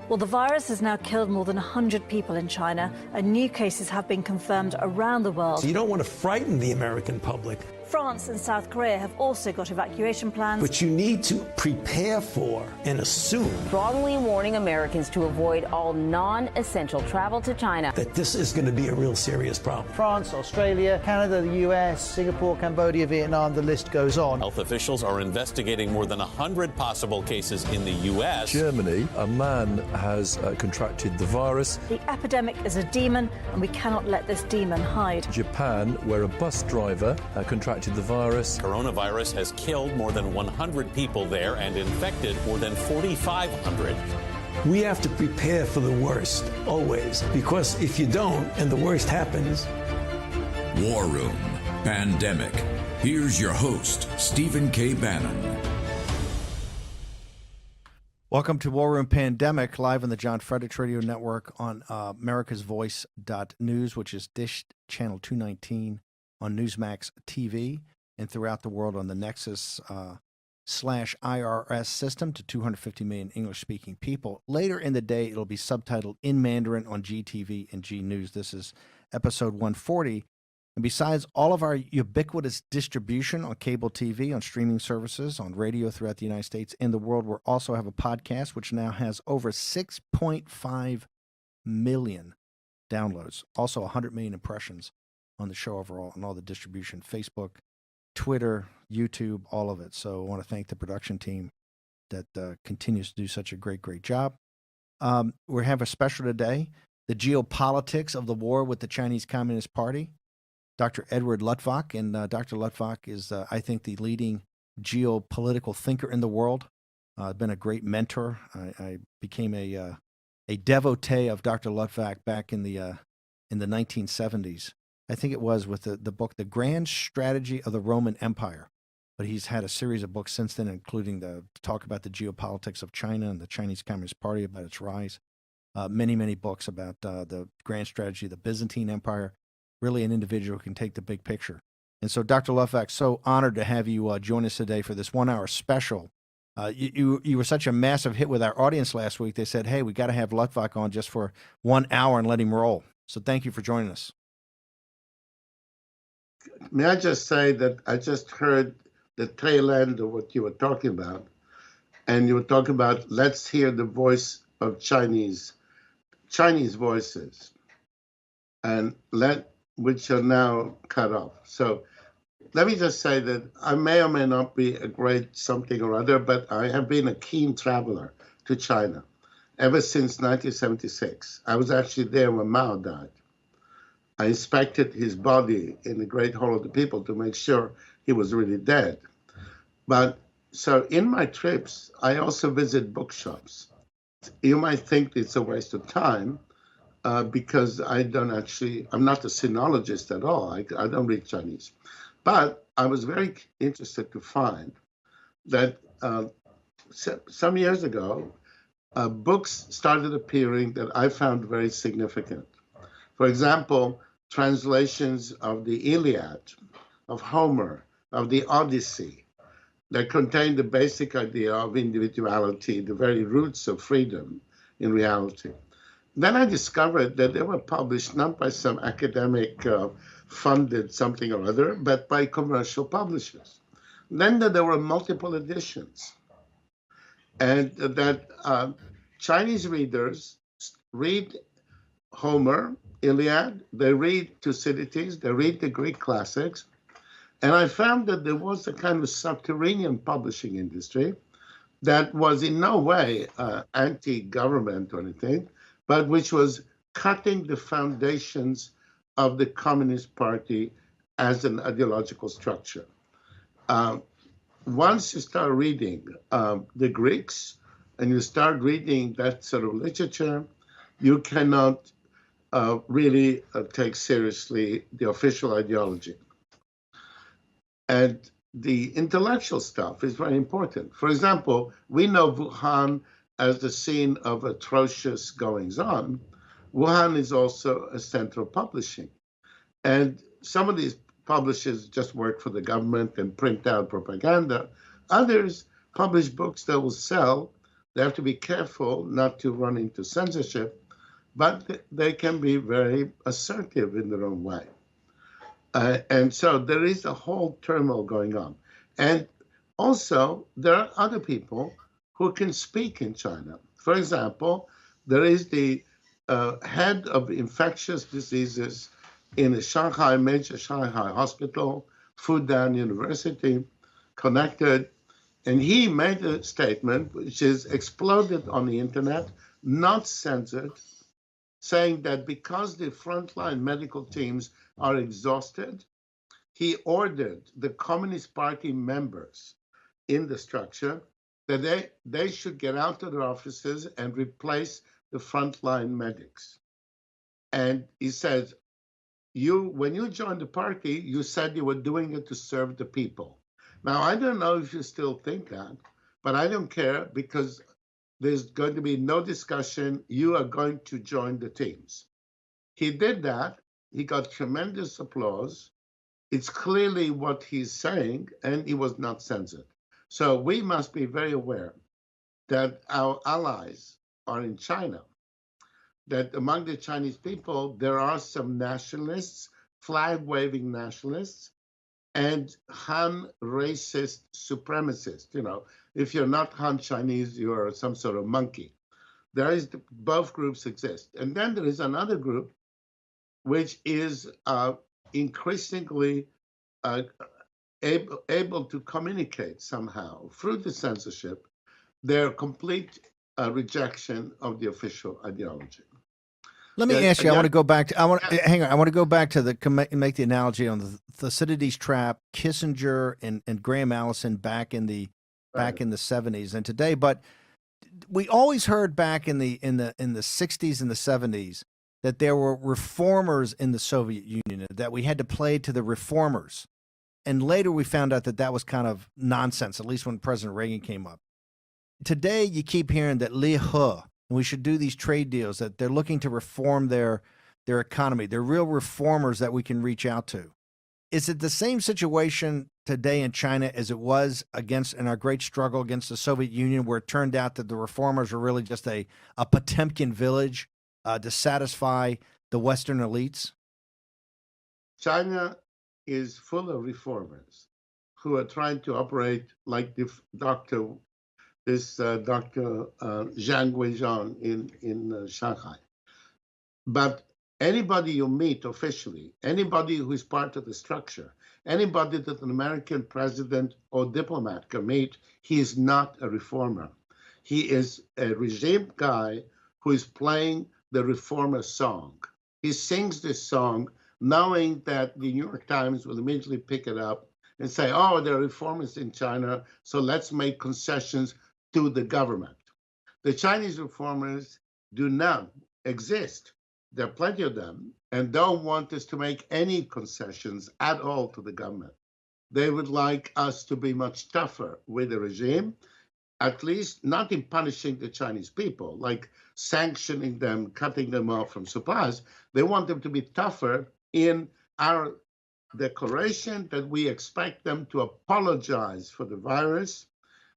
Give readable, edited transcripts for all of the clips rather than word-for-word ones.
Well, the virus has now killed more than 100 people in China, and new cases have been confirmed around the world. So you don't want to frighten the American public. France and South Korea have also got evacuation plans. But you need to prepare for and assume strongly warning Americans to avoid all non-essential travel to China. That this is going to be a real serious problem. France, Australia, Canada, the US, Singapore, Cambodia, Vietnam, the list goes on. Health officials are investigating more than 100 possible cases in the US. Germany, a man has contracted the virus. The epidemic is a demon, and we cannot let this demon hide. Japan, where a bus driver contracted the virus. Coronavirus has killed more than 100 people there and infected more than 4,500. We have to prepare for the worst, always, because if you don't and the worst happens. War Room Pandemic. Here's your host, Stephen K. Bannon. Welcome to War Room Pandemic, live on the John Fredericks Radio Network on americasvoice.news, which is Dish Channel 219 on Newsmax TV, and throughout the world on the Nexus /IRS system to 250 million English-speaking people. Later in the day, it'll be subtitled in Mandarin on GTV and G News. This is episode 140. And besides all of our ubiquitous distribution on cable TV, on streaming services, on radio throughout the United States and the world, we also have a podcast which now has over 6.5 million downloads, also 100 million impressions on the show overall, and all the distribution, Facebook, Twitter, YouTube, all of it. So I want to thank the production team that continues to do such a great job. We have a special today, the geopolitics of the war with the Chinese Communist Party. Dr. Edward Luttwak, and Dr. Luttwak is, I think, the leading geopolitical thinker in the world. Been a great mentor. I became a devotee of Dr. Luttwak back in the 1970s. I think it was with the book, The Grand Strategy of the Roman Empire. But he's had a series of books since then, including to talk about the geopolitics of China and the Chinese Communist Party, about its rise. Many books about the grand strategy of the Byzantine Empire. Really an individual who can take the big picture. And so, Dr. Luttwak, so honored to have you join us today for this 1 hour special. You were such a massive hit with our audience last week. They said, hey, we got to have Luttwak on just for 1 hour and let him roll. So thank you for joining us. May I just say that I just heard the tail end of what you were talking about. And you were talking about, let's hear the voice of Chinese voices, and which are now cut off. So let me just say that I may or may not be a great something or other, but I have been a keen traveler to China ever since 1976. I was actually there when Mao died. I inspected his body in the Great Hall of the People to make sure he was really dead. But so in my trips, I also visit bookshops. You might think it's a waste of time because I'm not a sinologist at all. I don't read Chinese. But I was very interested to find that some years ago, books started appearing that I found very significant. For example, translations of the Iliad, of Homer, of the Odyssey, that contained the basic idea of individuality, the very roots of freedom in reality. Then I discovered that they were published not by some academic funded something or other, but by commercial publishers. Then there were multiple editions, and that Chinese readers read Homer, Iliad, they read Thucydides, they read the Greek classics, and I found that there was a kind of subterranean publishing industry that was in no way anti-government or anything, but which was cutting the foundations of the Communist Party as an ideological structure. Once you start reading the Greeks and you start reading that sort of literature, you cannot really take seriously the official ideology. And the intellectual stuff is very important. For example, we know Wuhan as the scene of atrocious goings-on. Wuhan is also a center of publishing. And some of these publishers just work for the government and print out propaganda. Others publish books that will sell, They have to be careful not to run into censorship, but they can be very assertive in their own way. And so there is a whole turmoil going on. And also, there are other people who can speak in China. For example, there is the head of infectious diseases in the major Shanghai hospital, Fudan University, connected. And he made a statement which is exploded on the internet, not censored, saying that because the frontline medical teams are exhausted, he ordered the Communist Party members in the structure that they should get out of their offices and replace the frontline medics. And he said, when you joined the party, you said you were doing it to serve the people. Now, I don't know if you still think that, but I don't care because there's going to be no discussion. You are going to join the teams. He did that. He got tremendous applause. It's clearly what he's saying, and he was not censored. So we must be very aware that our allies are in China, that among the Chinese people, there are some nationalists, flag-waving nationalists, and Han racist supremacists. You know, if you're not Han Chinese, you're some sort of monkey. Both groups exist. And then there is another group which is increasingly able to communicate somehow through the censorship their complete rejection of the official ideology. Let me ask you. I want to go back to. Hang on. I want to go back to make the analogy on the Thucydides trap, Kissinger and Graham Allison back in the 70s and today. But we always heard back in the 60s and the 70s that there were reformers in the Soviet Union, that we had to play to the reformers. And later we found out that was kind of nonsense, at least when President Reagan came up. Today you keep hearing that Li He, and we should do these trade deals, that they're looking to reform their economy. They're real reformers that we can reach out to. Is it the same situation today in China as it was in our great struggle against the Soviet Union, where it turned out that the reformers were really just a Potemkin village to satisfy the Western elites? China is full of reformers who are trying to operate like Dr. Zhang Guizhang in Shanghai. But anybody you meet officially, anybody who is part of the structure, anybody that an American president or diplomat can meet, he is not a reformer. He is a regime guy who is playing the reformer song. He sings this song knowing that the New York Times will immediately pick it up and say, oh, there are reformers in China, so let's make concessions to the government. The Chinese reformers do not exist. There are plenty of them, and don't want us to make any concessions at all to the government. They would like us to be much tougher with the regime, at least not in punishing the Chinese people, like sanctioning them, cutting them off from supplies. They want them to be tougher in our declaration that we expect them to apologize for the virus.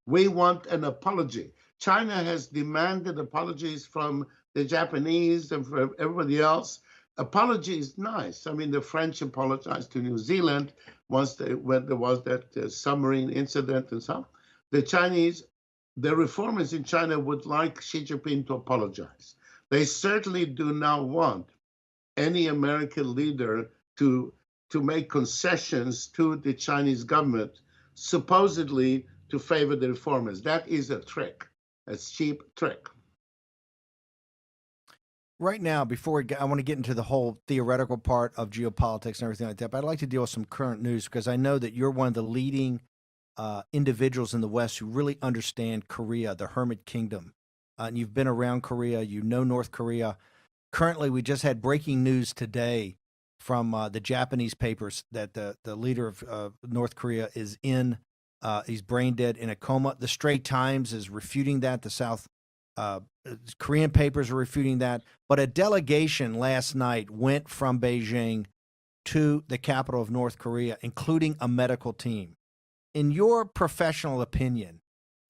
We want an apology. China has demanded apologies from the Japanese and from everybody else. Apology is nice. I mean, the French apologized to New Zealand when there was that submarine incident and so on. The Chinese, the reformers in China would like Xi Jinping to apologize. They certainly do not want any American leader to make concessions to the Chinese government, supposedly to favor the reformers. That is a trick, a cheap trick. Right now, I want to get into the whole theoretical part of geopolitics and everything like that, but I'd like to deal with some current news because I know that you're one of the leading individuals in the West who really understand Korea, the Hermit Kingdom. And you've been around Korea, you know North Korea. Currently, we just had breaking news today from the Japanese papers that the leader of North Korea is he's brain dead in a coma. The Straits Times is refuting that. The South Korean papers are refuting that. But a delegation last night went from Beijing to the capital of North Korea, including a medical team. In your professional opinion,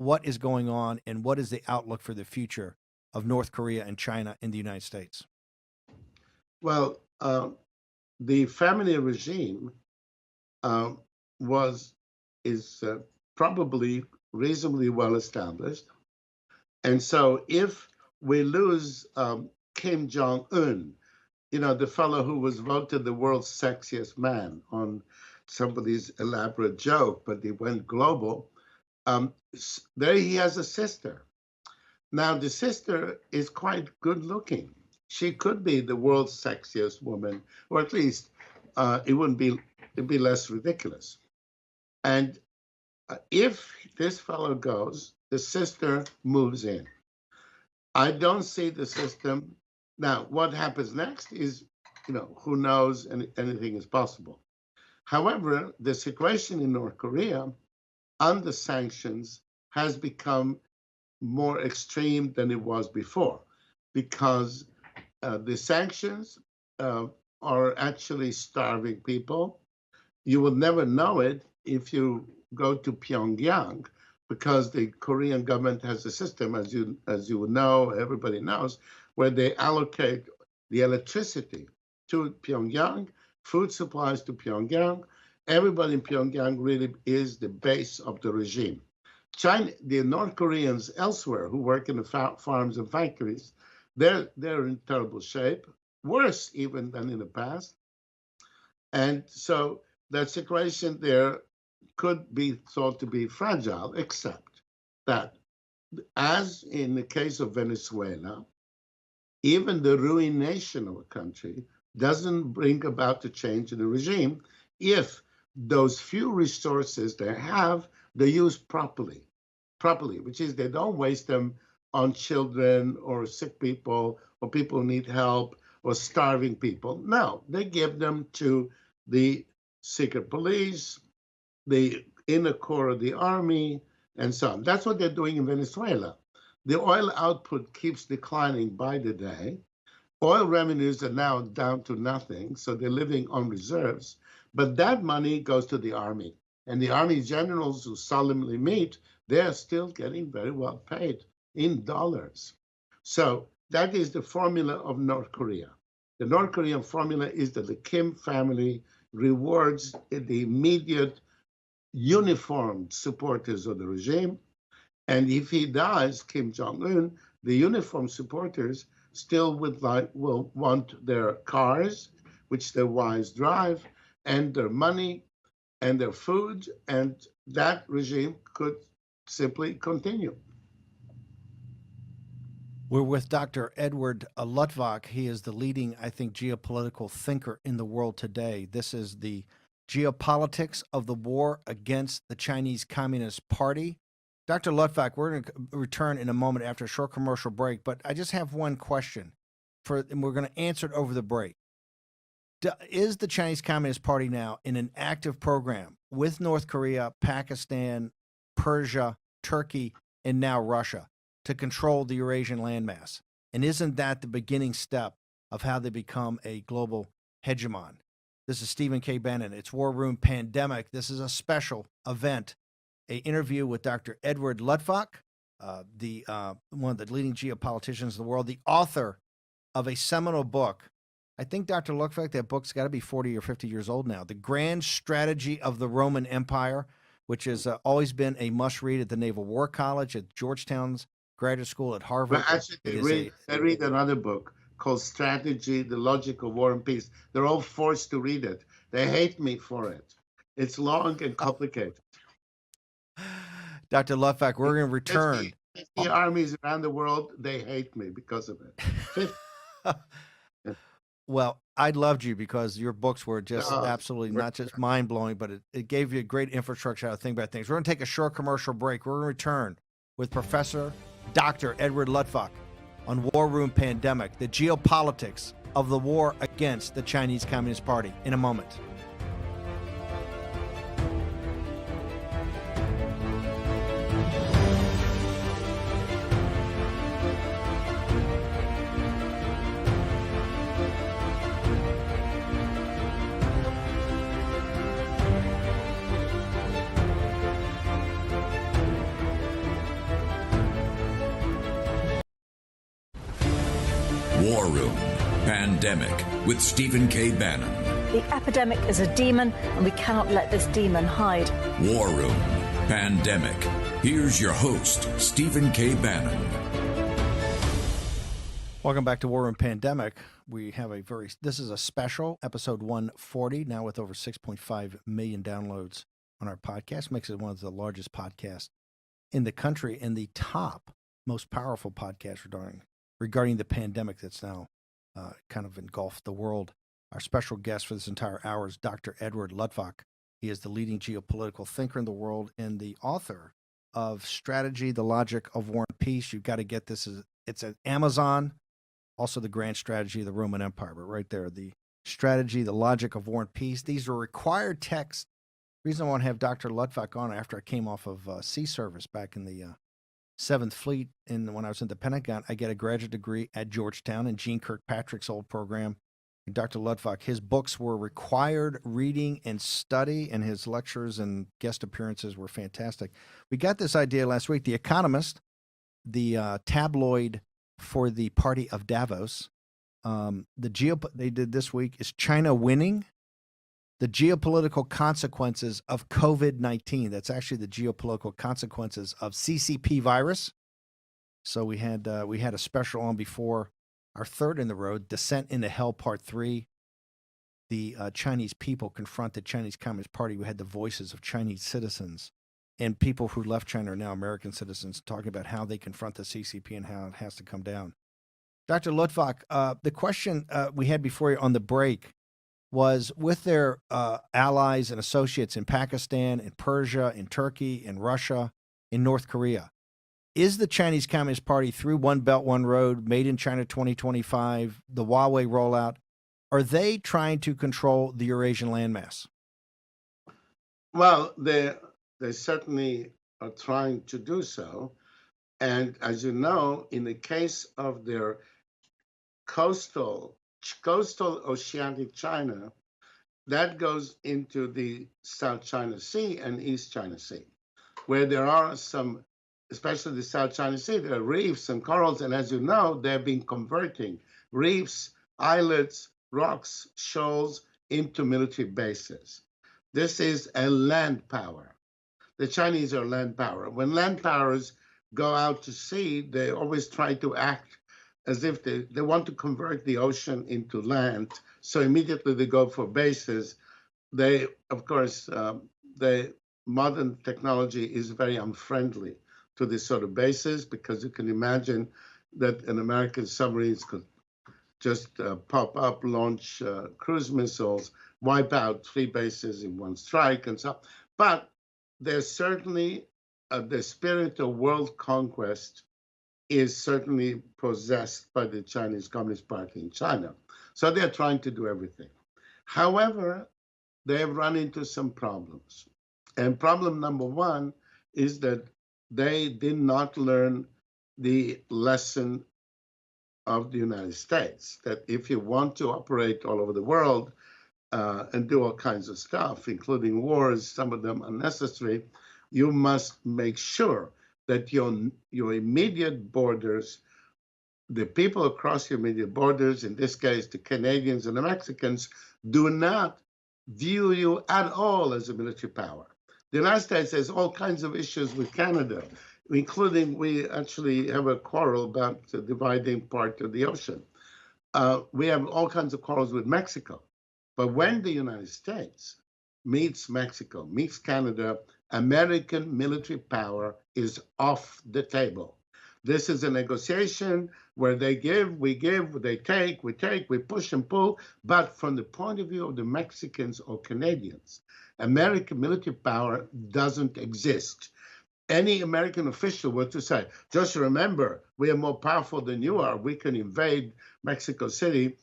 what is going on and what is the outlook for the future of North Korea and China in the United States? Well, the family regime is probably reasonably well established. And so if we lose Kim Jong-un, the fellow who was voted the world's sexiest man on somebody's elaborate joke, but he went global, there he has a sister. Now, the sister is quite good looking. She could be the world's sexiest woman, or at least it'd be less ridiculous. And if this fellow goes, the sister moves in. I don't see the system. Now, what happens next is, who knows, and anything is possible. However, the situation in North Korea under sanctions has become more extreme than it was before, because the sanctions are actually starving people. You will never know it if you go to Pyongyang, because the Korean government has a system, as you know, everybody knows, where they allocate the electricity to Pyongyang, food supplies to Pyongyang. Everybody in Pyongyang really is the base of the regime. The North Koreans elsewhere who work in the farms and factories, they're in terrible shape, worse even than in the past. And so that situation there could be thought to be fragile, except that, as in the case of Venezuela, even the ruination of a country doesn't bring about a change in the regime if those few resources they have, they use properly, which is they don't waste them on children or sick people or people who need help or starving people. No, they give them to the secret police, the inner core of the army, and so on. That's what they're doing in Venezuela. The oil output keeps declining by the day. Oil revenues are now down to nothing, so they're living on reserves. But that money goes to the army. And the army generals who solemnly meet, they're still getting very well paid in dollars. So that is the formula of North Korea. The North Korean formula is that the Kim family rewards the immediate uniformed supporters of the regime. And if he dies, Kim Jong-un, the uniformed supporters still will want their cars, which their wives drive, and their money and their food, and that regime could simply continue. We're with Dr. Edward Luttwak. He is the leading, I think, geopolitical thinker in the world today. This is the geopolitics of the war against the Chinese Communist Party. Dr. Luttwak, we're going to return in a moment after a short commercial break, but I just have one question, and we're going to answer it over the break. Is the Chinese Communist Party now in an active program with North Korea, Pakistan, Persia, Turkey, and now Russia to control the Eurasian landmass? And isn't that the beginning step of how they become a global hegemon? This is Stephen K. Bannon. It's War Room Pandemic. This is a special event, an interview with Dr. Edward Luttwak, one of the leading geopoliticians in the world, the author of a seminal book. I think, Dr. Luttwak, that book's got to be 40 or 50 years old now. The Grand Strategy of the Roman Empire, which has always been a must-read at the Naval War College, at Georgetown's graduate school, at Harvard. But actually, they read another book called Strategy, the Logic of War and Peace. They're all forced to read it. They hate me for it. It's long and complicated. Dr. Luttwak, we're going to return. 50 armies around the world, they hate me because of it. Well, I loved you because your books were just absolutely not just mind-blowing, but it gave you a great infrastructure how to think about things. We're going to take a short commercial break. We're going to return with Professor Dr. Edward Luttwak on War Room Pandemic, the geopolitics of the war against the Chinese Communist Party, in a moment. War Room Pandemic with Stephen K. Bannon. The epidemic is a demon, and we cannot let this demon hide. War Room Pandemic. Here's your host, Stephen K. Bannon. Welcome back to War Room Pandemic. We have this is a special episode 140, now with over 6.5 million downloads on our podcast. Makes it one of the largest podcasts in the country and the top most powerful podcast regarding the pandemic that's now kind of engulfed the world. Our special guest for this entire hour is Dr. Edward Luttwak. He is the leading geopolitical thinker in the world and the author of Strategy, the Logic of War and Peace. You've got to get this. It's at Amazon. Also, the Grand Strategy of the Roman Empire, but right there, the Strategy, the Logic of War and Peace. These are required texts. The reason I want to have Dr. Luttwak on after I came off of sea service back in the 7th Fleet, and when I was in the Pentagon, I get a graduate degree at Georgetown in Gene Kirkpatrick's old program. And Dr. Luttwak, his books were required reading and study, and his lectures and guest appearances were fantastic. We got this idea last week. The Economist, the tabloid for the party of Davos, they did this week is China winning? The geopolitical consequences of COVID-19. That's actually the geopolitical consequences of CCP virus. So we had a special on before our third in the road, Descent into Hell Part 3. The Chinese people confront the Chinese Communist Party. We had the voices of Chinese citizens and people who left China are now American citizens talking about how they confront the CCP and how it has to come down. Dr. Luttwak, the question we had before you on the break was with their allies and associates in Pakistan, in Persia, in Turkey, in Russia, in North Korea. Is the Chinese Communist Party through One Belt, One Road, Made in China 2025, the Huawei rollout, are they trying to control the Eurasian landmass? Well, they certainly are trying to do so. And as you know, in the case of their coastal oceanic China, that goes into the South China Sea and East China Sea, where there are some, especially the South China Sea, there are reefs and corals. And as you know, they've been converting reefs, islets, rocks, shoals into military bases. This is a land power. The Chinese are land power. When land powers go out to sea, they always try to act as if they want to convert the ocean into land. So immediately they go for bases. They, of course, the modern technology is very unfriendly to this sort of bases, because you can imagine that an American submarines could just pop up, launch cruise missiles, wipe out 3 bases in one strike and so on. But there's certainly the spirit of world conquest is certainly possessed by the Chinese Communist Party in China. So they're trying to do everything. However, they have run into some problems. And problem number one is that they did not learn the lesson of the United States, that if you want to operate all over the world and do all kinds of stuff, including wars, some of them unnecessary, you must make sure that your immediate borders, the people across your immediate borders, in this case, the Canadians and the Mexicans, do not view you at all as a military power. The United States has all kinds of issues with Canada, including we actually have a quarrel about the dividing part of the ocean. We have all kinds of quarrels with Mexico. But when the United States meets Mexico, meets Canada, American military power is off the table. This is a negotiation where they give, they take, we push and pull. But from the point of view of the Mexicans or Canadians, American military power doesn't exist. Any American official were to say, just remember, we are more powerful than you are, we can invade Mexico City,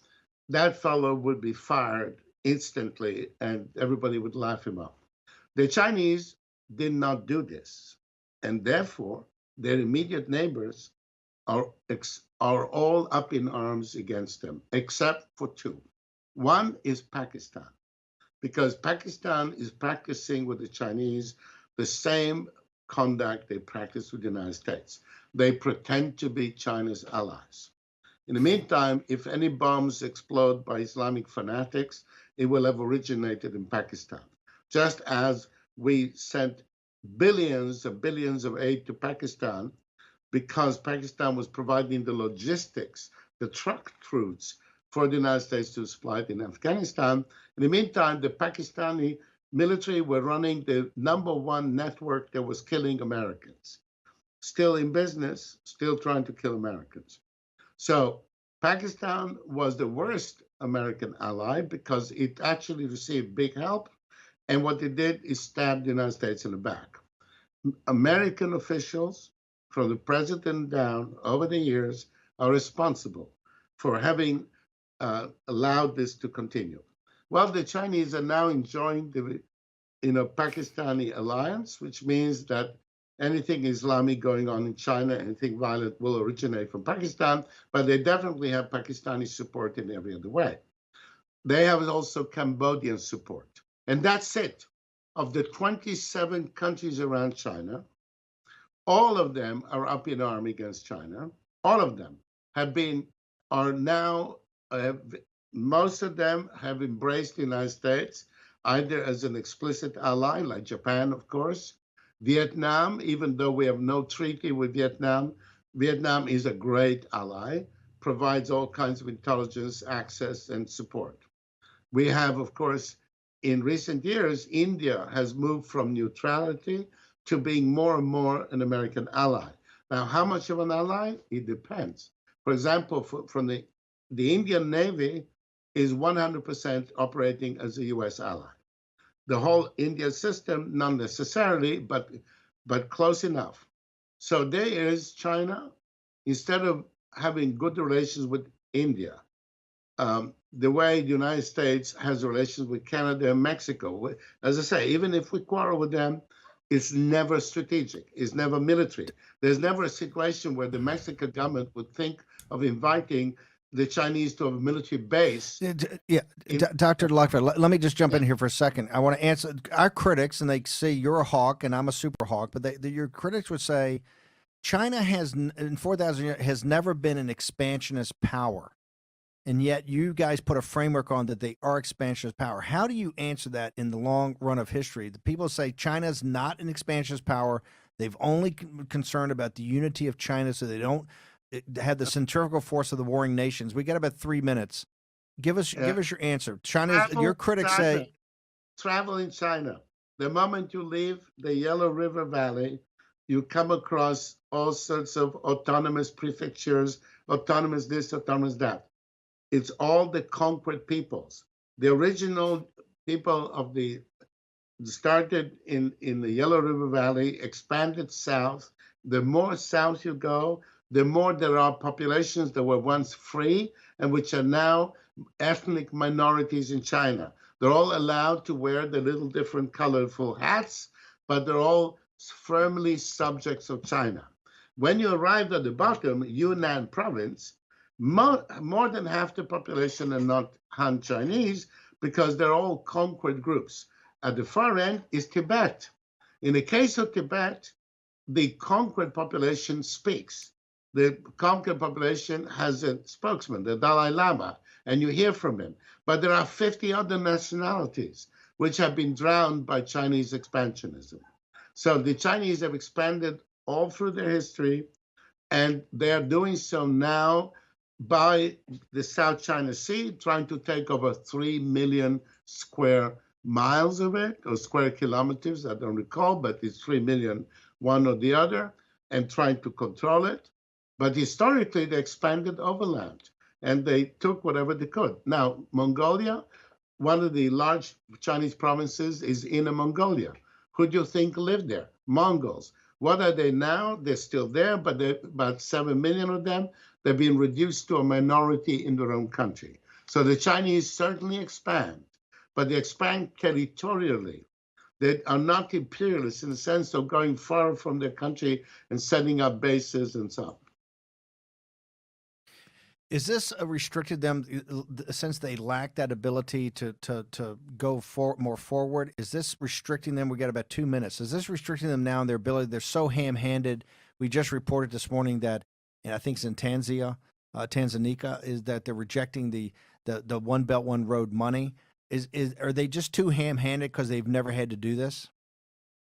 that fellow would be fired instantly and everybody would laugh him off. The Chinese did not do this, and therefore their immediate neighbors are all up in arms against them, except for 2. One is Pakistan, because Pakistan is practicing with the Chinese the same conduct they practice with the United States. They pretend to be China's allies. In the meantime, if any bombs explode by Islamic fanatics, it will have originated in Pakistan. Just as we sent billions and billions of aid to Pakistan because Pakistan was providing the logistics, the truck routes for the United States to supply it in Afghanistan. In the meantime, the Pakistani military were running the #1 network that was killing Americans. Still in business, still trying to kill Americans. So Pakistan was the worst American ally because it actually received big help. And what it did is stab the United States in the back. American officials, from the president down over the years, are responsible for having allowed this to continue. Well, the Chinese are now enjoying the Pakistani alliance, which means that anything Islamic going on in China, anything violent will originate from Pakistan, but they definitely have Pakistani support in every other way. They have also Cambodian support. And that's it. Of the 27 countries around China, all of them are up in arms against China. All of them most of them have embraced the United States, either as an explicit ally, like Japan, of course. Vietnam, even though we have no treaty with Vietnam, Vietnam is a great ally, provides all kinds of intelligence, access, and support. We have, of course, in recent years, India has moved from neutrality to being more and more an American ally. Now, how much of an ally? It depends. For example, from the Indian Navy is 100% operating as a U.S. ally. The whole India system, not necessarily, but close enough. So there is China, instead of having good relations with India, the way the United States has relations with Canada and Mexico. As I say, even if we quarrel with them, it's never strategic. It's never military. There's never a situation where the Mexican government would think of inviting the Chinese to a military base. Dr. Lockwood, let me just jump in here for a second. I want to answer our critics, and they say you're a hawk and I'm a super hawk, but your critics would say China has, in 4,000 years, has never been an expansionist power. And yet you guys put a framework on that they are expansionist power. How do you answer that in the long run of history? The people say China's not an expansionist power. They've only concerned about the unity of China so they don't have the centrifugal force of the warring nations. We got about 3 minutes. Give us your answer. Your critics say travel in China. The moment you leave the Yellow River Valley, you come across all sorts of autonomous prefectures, autonomous this, autonomous that. It's all the conquered peoples. The original people of started in the Yellow River Valley, expanded south. The more south you go, the more there are populations that were once free and which are now ethnic minorities in China. They're all allowed to wear the little different colorful hats, but they're all firmly subjects of China. When you arrive at the bottom, Yunnan province, more than half the population are not Han Chinese because they're all conquered groups. At the far end is Tibet. In the case of Tibet, the conquered population speaks. The conquered population has a spokesman, the Dalai Lama, and you hear from him. But there are 50 other nationalities which have been drowned by Chinese expansionism. So the Chinese have expanded all through their history, and they are doing so now by the South China Sea, trying to take over 3 million square miles of it, or square kilometers, I don't recall, but it's 3 million, one or the other, and trying to control it. But historically, they expanded overland, and they took whatever they could. Now, Mongolia, one of the large Chinese provinces, is Inner Mongolia. Who do you think lived there? Mongols. What are they now? They're still there, but about 7 million of them. They've been reduced to a minority in their own country. So the Chinese certainly expand, but they expand territorially. They are not imperialists in the sense of going far from their country and setting up bases and so on. Is this restricted them since they lack that ability to go more forward? Is this restricting them? We got about 2 minutes. Is this restricting them now in their ability? They're so ham-handed. We just reported this morning that, and I think it's in Tanzania, Tanzania, is that they're rejecting the One Belt One Road money. Are they just too ham-handed because they've never had to do this?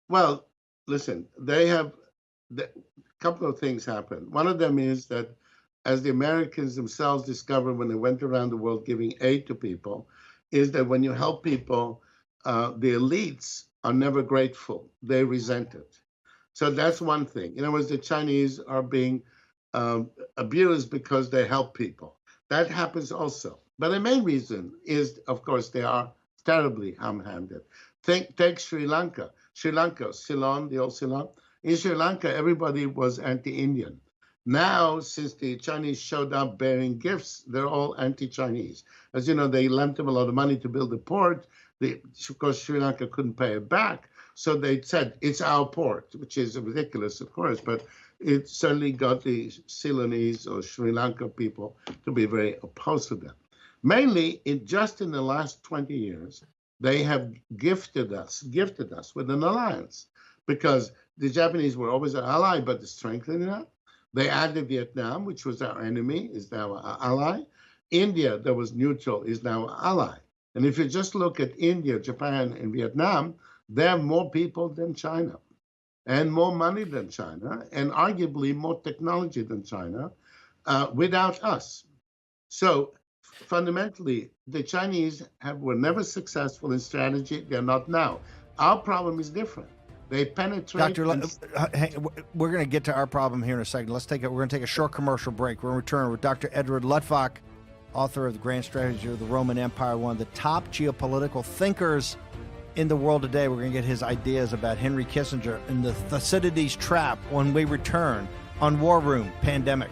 Well, listen, they have a couple of things happen. One of them is that, as the Americans themselves discovered when they went around the world giving aid to people, is that when you help people, the elites are never grateful. They resent it. So that's one thing. In other words, the Chinese are being abused because they help people. That happens also. But the main reason is, of course, they are terribly ham-handed. Take Sri Lanka. Sri Lanka, Ceylon, the old Ceylon. In Sri Lanka, everybody was anti-Indian. Now, since the Chinese showed up bearing gifts, they're all anti-Chinese. As you know, they lent them a lot of money to build the port. Of course, Sri Lanka couldn't pay it back. So they said, it's our port, which is ridiculous, of course, but it certainly got the Ceylonese or Sri Lanka people to be very opposed to them. Mainly, just in the last 20 years, they have gifted us with an alliance, because the Japanese were always our ally, but strengthening that. They added Vietnam, which was our enemy, is now our ally. India, that was neutral, is now our ally. And if you just look at India, Japan, and Vietnam, they have more people than China, and more money than China, and arguably more technology than China, without us. So fundamentally, the Chinese were never successful in strategy. They're not now. Our problem is different. They penetrate. Dr. We're going to get to our problem here in a second. We're going to take a short commercial break. We're going to return with Dr. Edward Luttwak, author of The Grand Strategy of the Roman Empire, one of the top geopolitical thinkers in the world today. We're going to get his ideas about Henry Kissinger and the Thucydides trap when we return on War Room Pandemic.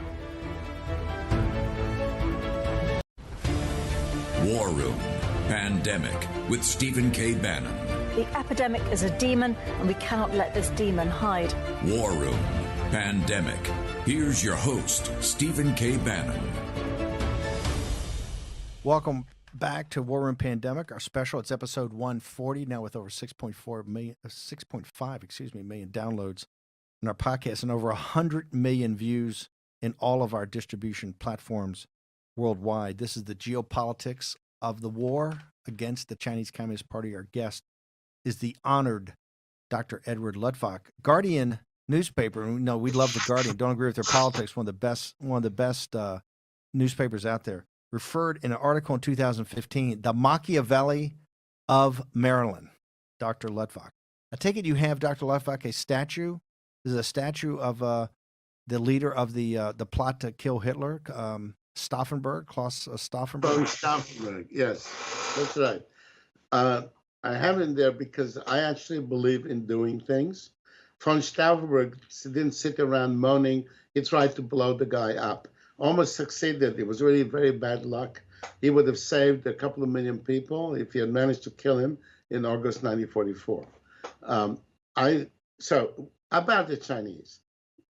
War Room Pandemic with Stephen K. Bannon. The epidemic is a demon, and we cannot let this demon hide. War Room Pandemic. Here's your host, Stephen K. Bannon. Welcome back to War Room Pandemic, our special. It's episode 140, now with over 6.5 million downloads in our podcast and over 100 million views in all of our distribution platforms worldwide. This is the geopolitics of the war against the Chinese Communist Party. Our guest is the honored Dr. Edward Luttwak, Guardian newspaper. No, we love the Guardian. Don't agree with their politics. One of the best newspapers out there. Referred in an article in 2015, the Machiavelli of Maryland, Dr. Luttwak. I take it you have, Dr. Luttwak, a statue. This is a statue of the leader of the plot to kill Hitler, Stauffenberg, Klaus Stauffenberg. Stauffenberg, yes, that's right. I have it there because I actually believe in doing things. Von Stauffenberg didn't sit around moaning. He tried to blow the guy up. Almost succeeded. It was really very bad luck. He would have saved a couple of million people if he had managed to kill him in August 1944. So about the Chinese.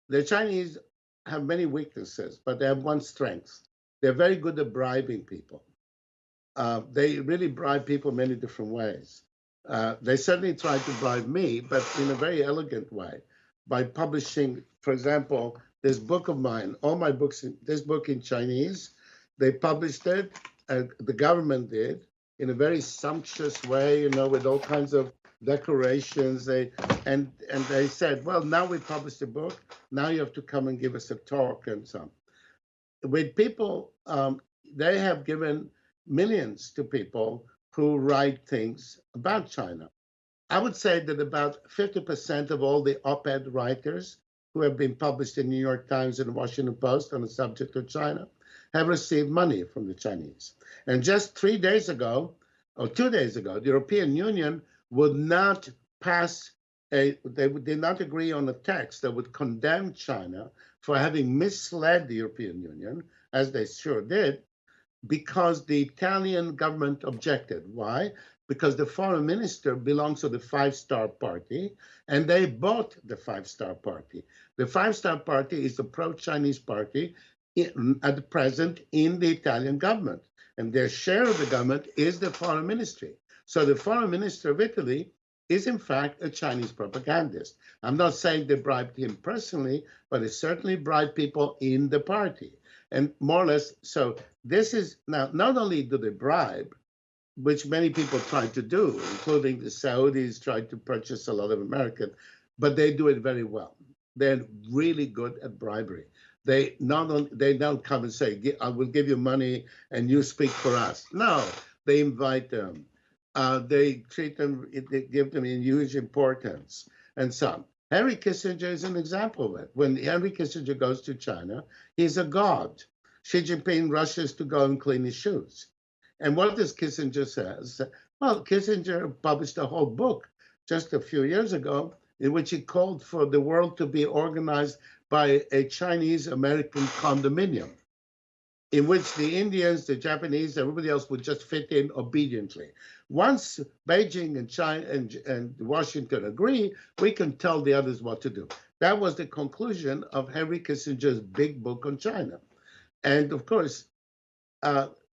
The Chinese have many weaknesses, but they have one strength. They're very good at bribing people. They really bribe people many different ways. They certainly tried to bribe me, but in a very elegant way, by publishing, for example, this book of mine, all my books, this book in Chinese. They published it, the government did, in a very sumptuous way, with all kinds of decorations. And they said, well, now we published the book, now you have to come and give us a talk and so on. With people, they have given millions to people who write things about China. I would say that about 50% of all the op-ed writers who have been published in New York Times and Washington Post on the subject of China have received money from the Chinese. And just 3 days ago, or 2 days ago, the European Union would not did not agree on a text that would condemn China for having misled the European Union, as they sure did, because the Italian government objected. Why? Because the foreign minister belongs to the Five Star Party, and they bought the Five Star Party. The Five Star Party is the pro-Chinese party at present in the Italian government, and their share of the government is the foreign ministry. So the foreign minister of Italy is in fact a Chinese propagandist. I'm not saying they bribed him personally, but they certainly bribed people in the party. And more or less, so this is now, not only do they bribe, which many people try to do, including the Saudis tried to purchase a lot of American, but they do it very well. They're really good at bribery. They don't come and say, I will give you money and you speak for us. No, they invite them. They treat them, they give them huge importance and so on. Henry Kissinger is an example of it. When Henry Kissinger goes to China, he's a god. Xi Jinping rushes to go and clean his shoes. And what does Kissinger say? Well, Kissinger published a whole book just a few years ago in which he called for the world to be organized by a Chinese-American condominium, in which the Indians, the Japanese, everybody else would just fit in obediently. Once Beijing and China and Washington agree, we can tell the others what to do. That was the conclusion of Henry Kissinger's big book on China. And of course,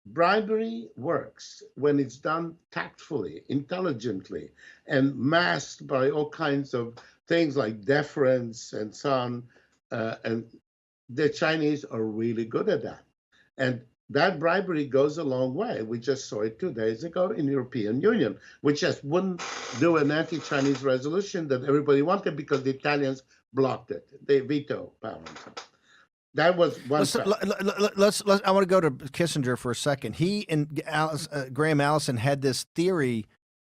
bribery works when it's done tactfully, intelligently, and masked by all kinds of things like deference and so on. And the Chinese are really good at that. And that bribery goes a long way. We just saw it 2 days ago in the European Union, which just wouldn't do an anti-Chinese resolution that everybody wanted because the Italians blocked it. They veto power. That was one. I want to go to Kissinger for a second. He and Graham Allison had this theory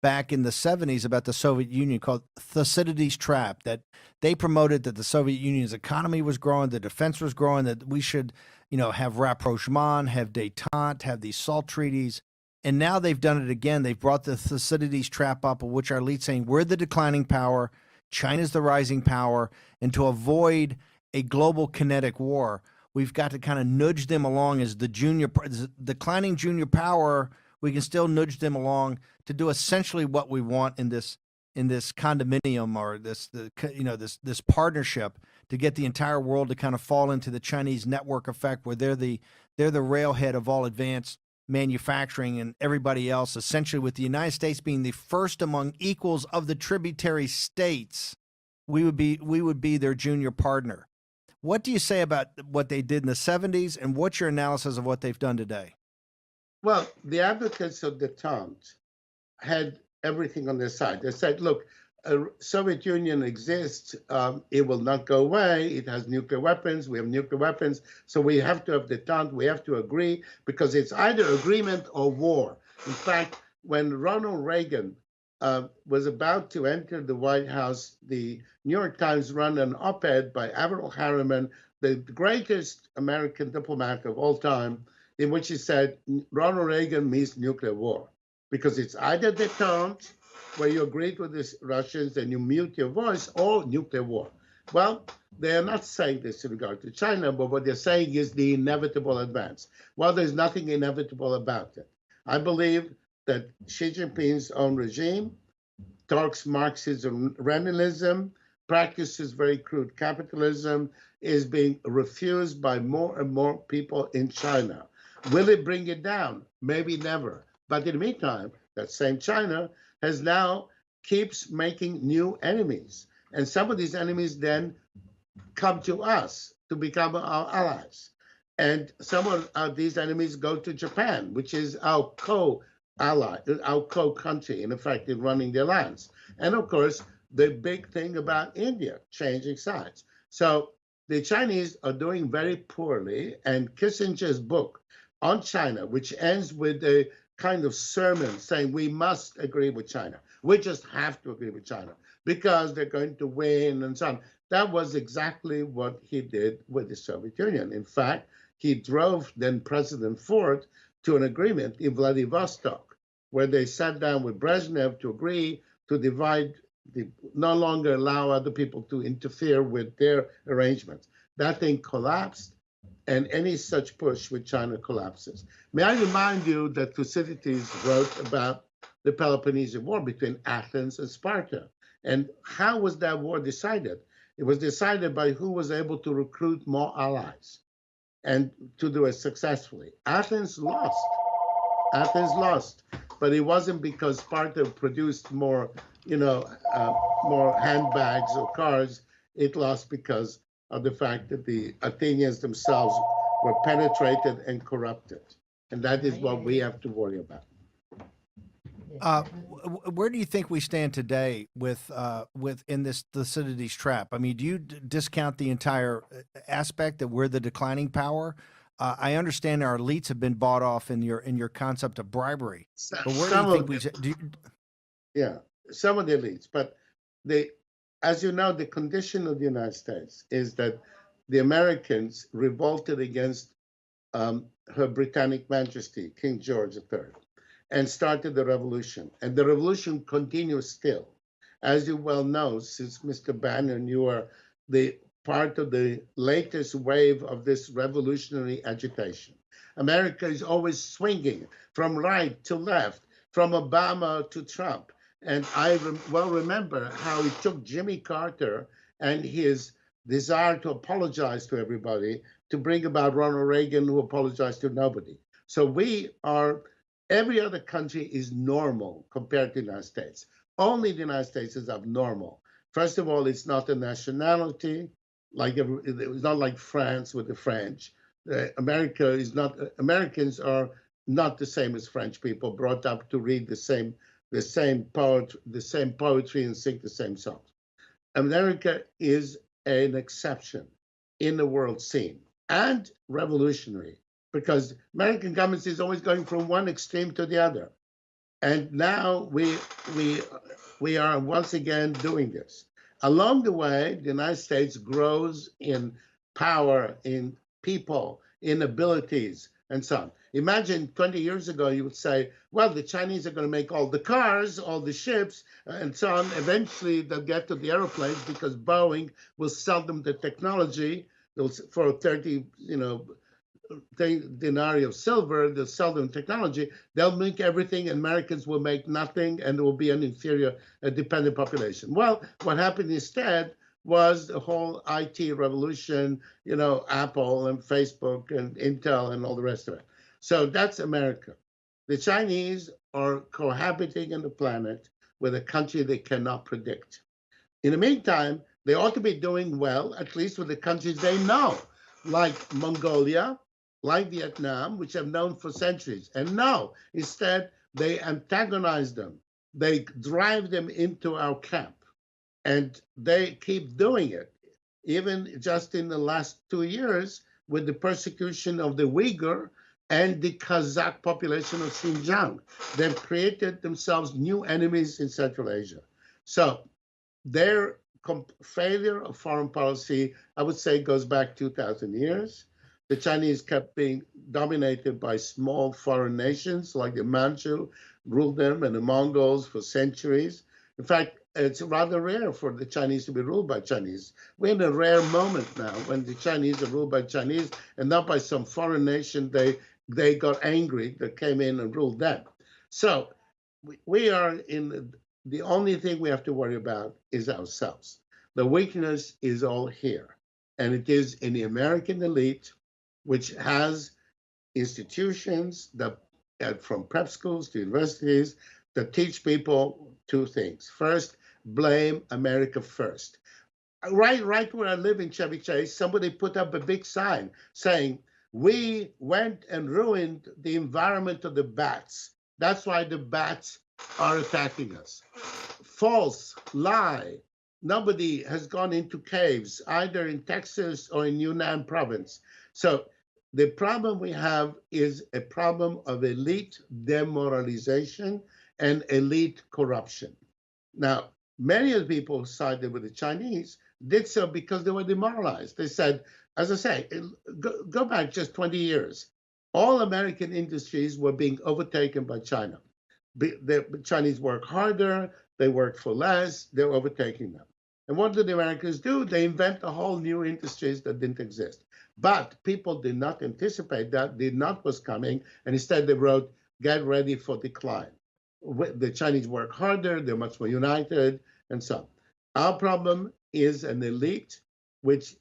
back in the 70s about the Soviet Union called Thucydides' trap, that they promoted that the Soviet Union's economy was growing, the defense was growing, that we should, have rapprochement, have détente, have these SALT treaties. And now they've done it again. They've brought the Thucydides trap up, of which our lead saying we're the declining power, China's the rising power, and to avoid a global kinetic war, we've got to kind of nudge them along as the declining junior power. We can still nudge them along to do essentially what we want in this condominium or this partnership to get the entire world to kind of fall into the Chinese network effect, where they're the railhead of all advanced manufacturing, and everybody else, essentially with the United States being the first among equals of the tributary states, we would be their junior partner. What do you say about what they did in the 70s, and what's your analysis of what they've done today? Well, the advocates of détente had everything on their side. They said, look, Soviet Union exists. It will not go away. It has nuclear weapons. We have nuclear weapons. So we have to have détente. We have to agree, because it's either agreement or war. In fact, when Ronald Reagan was about to enter the White House, the New York Times ran an op-ed by Averell Harriman, the greatest American diplomat of all time, in which he said Ronald Reagan means nuclear war, because it's either détente, where you agreed with the Russians and you mute your voice, or nuclear war. Well, they are not saying this in regard to China, but what they're saying is the inevitable advance. Well, there's nothing inevitable about it. I believe that Xi Jinping's own regime talks Marxism, Leninism, practices very crude capitalism, is being refused by more and more people in China. Will it bring it down? Maybe never. But in the meantime, that same China has now keeps making new enemies. And some of these enemies then come to us to become our allies. And some of these enemies go to Japan, which is our co-ally, our co-country, in effect, in running the alliance. And of course, the big thing about India, changing sides. So the Chinese are doing very poorly, and Kissinger's book on China, which ends with a kind of sermon saying we must agree with China. We just have to agree with China because they're going to win and so on. That was exactly what he did with the Soviet Union. In fact, he drove then President Ford to an agreement in Vladivostok, where they sat down with Brezhnev to agree to divide, no longer allow other people to interfere with their arrangements. That thing collapsed, and any such push with China collapses. May I remind you that Thucydides wrote about the Peloponnesian War between Athens and Sparta. And how was that war decided? It was decided by who was able to recruit more allies and to do it successfully. Athens lost. Athens lost. But it wasn't because Sparta produced more, more handbags or cars. It lost because of the fact that the Athenians themselves were penetrated and corrupted. And that is what we have to worry about. Where do you think we stand today with in this Thucydides trap? I mean, do you discount the entire aspect that we're the declining power? I understand our elites have been bought off in your concept of bribery, but where do you think Yeah, some of the elites, but as you know, the condition of the United States is that the Americans revolted against Her Britannic Majesty, King George III, and started the revolution. And the revolution continues still. As you well know, since Mr. Bannon, you are the part of the latest wave of this revolutionary agitation. America is always swinging from right to left, from Obama to Trump. And I well remember how it took Jimmy Carter and his desire to apologize to everybody to bring about Ronald Reagan, who apologized to nobody. So every other country is normal compared to the United States. Only the United States is abnormal. First of all, it's not a nationality, it's not like France with the French. Americans are not the same as French people, brought up to read the same poetry and sing the same songs. America is an exception in the world scene and revolutionary, because American government is always going from one extreme to the other. And now we are once again doing this. Along the way, the United States grows in power, in people, in abilities, and so on. Imagine 20 years ago, you would say, well, the Chinese are going to make all the cars, all the ships, and so on. Eventually, they'll get to the airplanes because Boeing will sell them the technology for 30, denarii of silver. They'll sell them technology. They'll make everything. Americans will make nothing, and there will be an inferior, dependent population. Well, what happened instead was the whole IT revolution, Apple and Facebook and Intel and all the rest of it. So that's America. The Chinese are cohabiting on the planet with a country they cannot predict. In the meantime, they ought to be doing well, at least with the countries they know, like Mongolia, like Vietnam, which have known for centuries. And no, instead, they antagonize them. They drive them into our camp. And they keep doing it, even just in the last 2 years with the persecution of the Uyghur and the Kazakh population of Xinjiang. They've created themselves new enemies in Central Asia. So their failure of foreign policy, I would say, goes back 2,000 years. The Chinese kept being dominated by small foreign nations like the Manchu, ruled them, and the Mongols for centuries. In fact, it's rather rare for the Chinese to be ruled by Chinese. We're in a rare moment now when the Chinese are ruled by Chinese and not by some foreign nation. They got angry that came in and ruled them. So we are the only thing we have to worry about is ourselves. The weakness is all here. And it is in the American elite, which has institutions that, from prep schools to universities, that teach people two things. First, blame America first. Right where I live in Chevy Chase, somebody put up a big sign saying, we went and ruined the environment of the bats. That's why the bats are attacking us. False, lie. Nobody has gone into caves, either in Texas or in Yunnan province. So the problem we have is a problem of elite demoralization and elite corruption. Now, many of the people who sided with the Chinese did so because they were demoralized. They said, as I say, go back just 20 years. All American industries were being overtaken by China. The Chinese work harder, they work for less, they're overtaking them. And what did the Americans do? They invent a whole new industries that didn't exist. But people did not anticipate that, did not was coming, and instead they wrote, get ready for decline. The Chinese work harder, they're much more united, and so on. Our problem is an elite which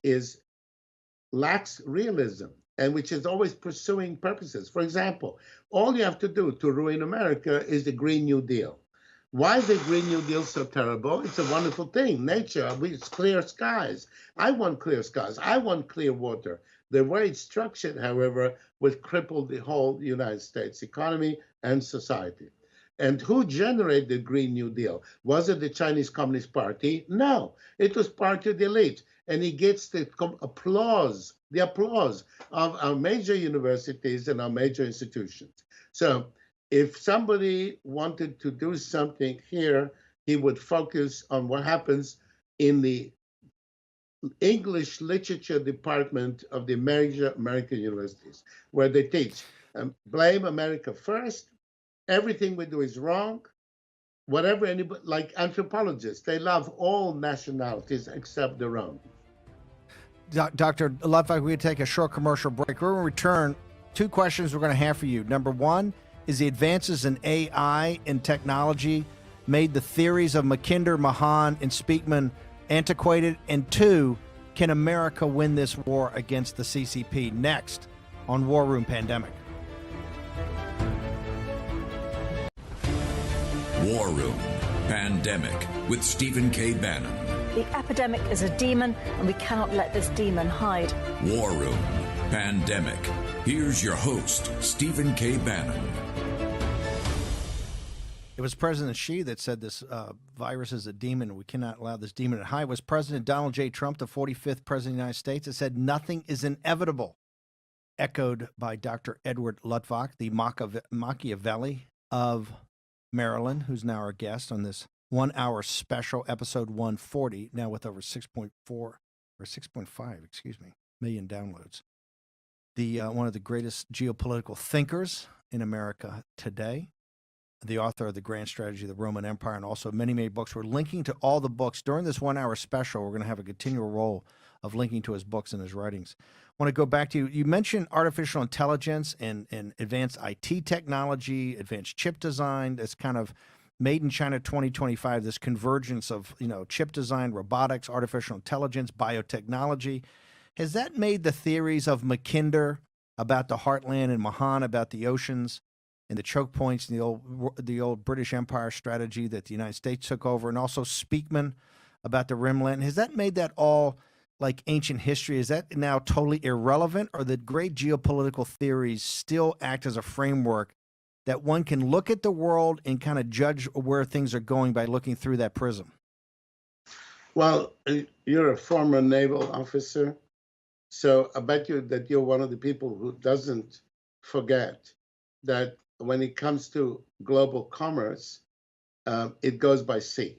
lacks realism and which is always pursuing purposes. For example, all you have to do to ruin America is the Green New Deal. Why is the Green New Deal so terrible? It's a wonderful thing. Nature, it's clear skies. I want clear skies. I want clear water. The way it's structured, however, would cripple the whole United States economy and society. And who generated the Green New Deal? Was it the Chinese Communist Party? No, it was part of the elite. And he gets the applause of our major universities and our major institutions. So if somebody wanted to do something here, he would focus on what happens in the English literature department of the major American universities, where they teach blame America first, everything we do is wrong, whatever anybody, like anthropologists, they love all nationalities except their own. Dr. Ludwig, we're going to take a short commercial break. We're going to return. Two questions we're going to have for you. Number one, is the advances in AI and technology made the theories of Mackinder, Mahan, and Speakman antiquated? And two, can America win this war against the CCP? Next on War Room Pandemic. War Room Pandemic with Stephen K. Bannon. The epidemic is a demon, and we cannot let this demon hide. War Room Pandemic. Here's your host, Stephen K. Bannon. It was President Xi that said this virus is a demon, and we cannot allow this demon to hide. It was President Donald J. Trump, the 45th President of the United States, that said nothing is inevitable, echoed by Dr. Edward Luttwak, the Machiavelli of Maryland, who's now our guest on this 1 hour special, episode 140, now with over 6.4 or 6.5, million downloads. The one of the greatest geopolitical thinkers in America today, the author of The Grand Strategy of the Roman Empire, and also many, many books. We're linking to all the books. During this 1 hour special, we're going to have a continual role of linking to his books and his writings. I want to go back to you. You mentioned artificial intelligence and advanced IT technology, advanced chip design. That's kind of made in China 2025, this convergence of, chip design, robotics, artificial intelligence, biotechnology. Has that made the theories of Mackinder about the heartland and Mahan about the oceans and the choke points and the old British Empire strategy that the United States took over, and also Speakman about the rimland, has that made that all like ancient history? Is that now totally irrelevant, or the great geopolitical theories still act as a framework that one can look at the world and kind of judge where things are going by looking through that prism? Well, you're a former naval officer, so I bet you that you're one of the people who doesn't forget that when it comes to global commerce, it goes by sea.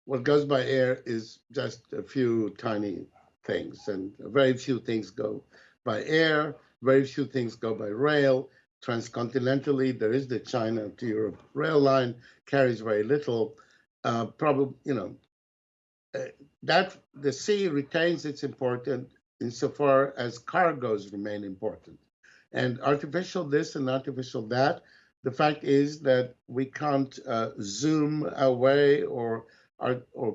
What goes by air is just a few tiny things, and very few things go by air, very few things go by rail. Transcontinentally, there is the China to Europe rail line, carries very little. Probably, that the sea retains its importance insofar as cargoes remain important. And artificial this and artificial that, the fact is that we can't zoom our way or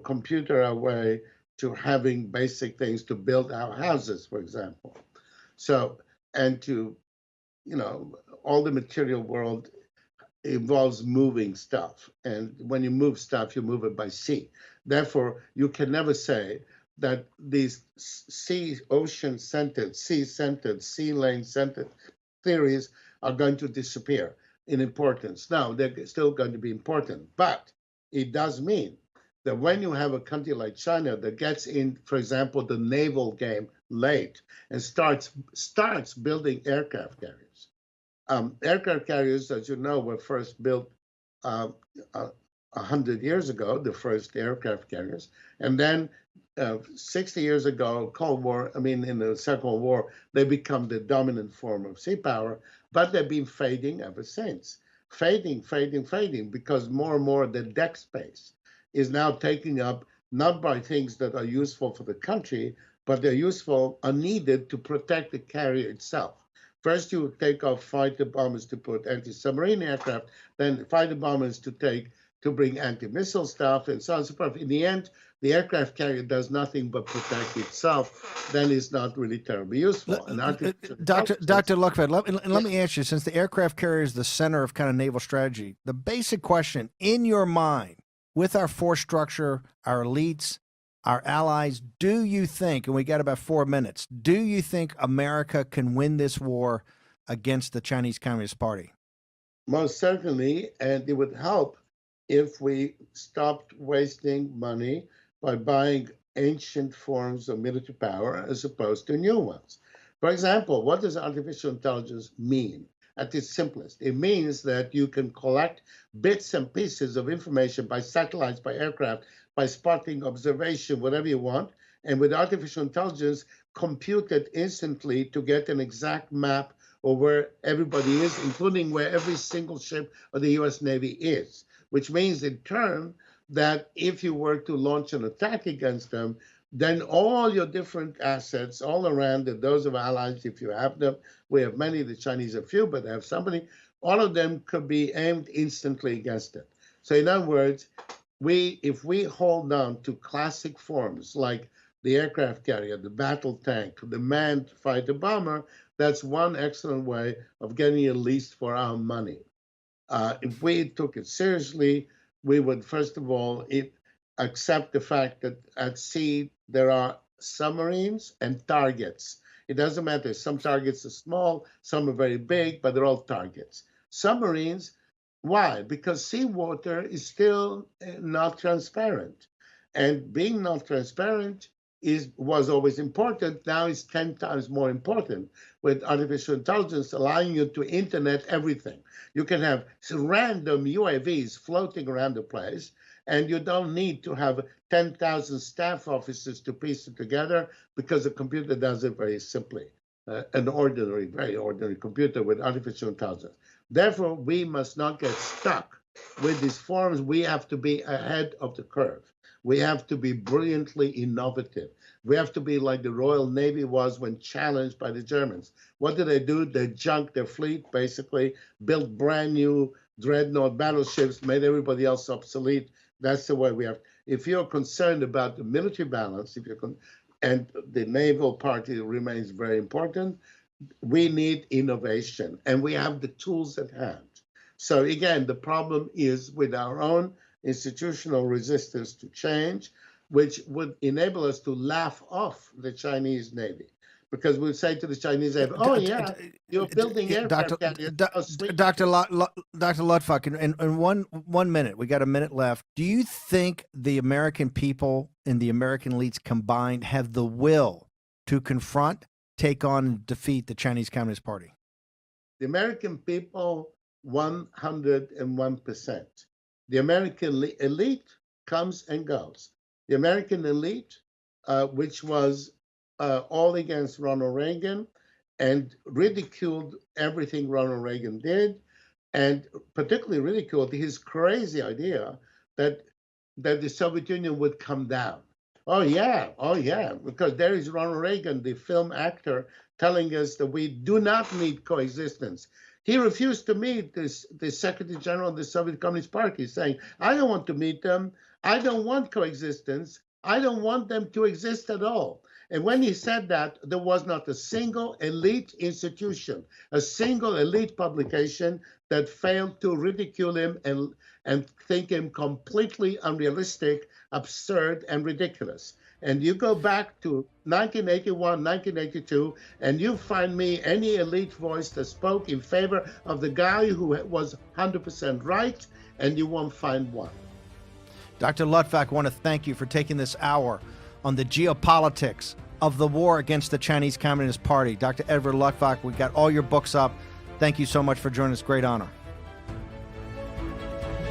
computer our way to having basic things to build our houses, for example. So, and to, all the material world involves moving stuff. And when you move stuff, you move it by sea. Therefore, you can never say that these ocean-centered, sea-centered, sea lane-centered theories are going to disappear in importance. Now, they're still going to be important, but it does mean that when you have a country like China that gets in, for example, the naval game late and starts building aircraft carriers. Aircraft carriers, as you know, were first built 100 years ago, the first aircraft carriers, and then 60 years ago, in the Second World War, they become the dominant form of sea power, but they've been fading ever since. Fading, because more and more the deck space is now taken up not by things that are useful for the country, but are needed to protect the carrier itself. First, you take off fighter bombers to put anti-submarine aircraft, then fighter bombers to bring anti-missile stuff, and so on and so forth. In the end, the aircraft carrier does nothing but protect itself. Then it's not really terribly useful. Dr. Luckford, let me ask you, since the aircraft carrier is the center of kind of naval strategy, the basic question in your mind, with our force structure, our elites, our allies, do you think, and we got about 4 minutes, do you think America can win this war against the Chinese Communist Party? Most certainly, and it would help if we stopped wasting money by buying ancient forms of military power as opposed to new ones. For example, what does artificial intelligence mean? At its simplest, it means that you can collect bits and pieces of information by satellites, by aircraft, by spotting, observation, whatever you want, and with artificial intelligence, compute it instantly to get an exact map of where everybody is, including where every single ship of the U.S. Navy is, which means in turn that if you were to launch an attack against them, then all your different assets all around, and those of allies, if you have them, we have many, the Chinese have few, but they have somebody, all of them could be aimed instantly against it. So in other words, if we hold on to classic forms like the aircraft carrier, the battle tank, the manned fighter bomber, that's one excellent way of getting at least for our money. If we took it seriously, we would, first of all, accept the fact that at sea there are submarines and targets. It doesn't matter. Some targets are small, some are very big, but they're all targets. Submarines, why? Because seawater is still not transparent. And being not transparent was always important. Now it's 10 times more important with artificial intelligence allowing you to internet everything. You can have random UAVs floating around the place, and you don't need to have 10,000 staff officers to piece it together because the computer does it very simply. An ordinary, very ordinary computer with artificial intelligence. Therefore, we must not get stuck with these forms. We have to be ahead of the curve. We have to be brilliantly innovative. We have to be like the Royal Navy was when challenged by the Germans. What did they do? They junked their fleet, basically, built brand new dreadnought battleships, made everybody else obsolete. That's the way we have. If you're concerned about the military balance, and the naval party remains very important, we need innovation, and we have the tools at hand. So again, the problem is with our own institutional resistance to change, which would enable us to laugh off the Chinese Navy. Because we'd say to the Chinese Navy, oh yeah, you're building aircraft carriers. Dr. Lutfak, in 1 minute, we got a minute left. Do you think the American people and the American elites combined have the will to confront, take on, and defeat the Chinese Communist Party? The American people, 101%. The American elite comes and goes. The American elite, which was all against Ronald Reagan and ridiculed everything Ronald Reagan did, and particularly ridiculed his crazy idea that the Soviet Union would come down. Oh yeah, because there is Ronald Reagan, the film actor, telling us that we do not need coexistence. He refused to meet the Secretary General of the Soviet Communist Party, saying, I don't want to meet them. I don't want coexistence. I don't want them to exist at all. And when he said that, there was not a single elite institution, a single elite publication that failed to ridicule him and think him completely unrealistic, absurd, and ridiculous. And you go back to 1981, 1982, and you find me any elite voice that spoke in favor of the guy who was 100% right, and you won't find one. Dr. Lutfak, I want to thank you for taking this hour on the geopolitics of the war against the Chinese Communist Party. Dr. Edward Lutfak, we got all your books up. Thank you so much for joining us. Great honor.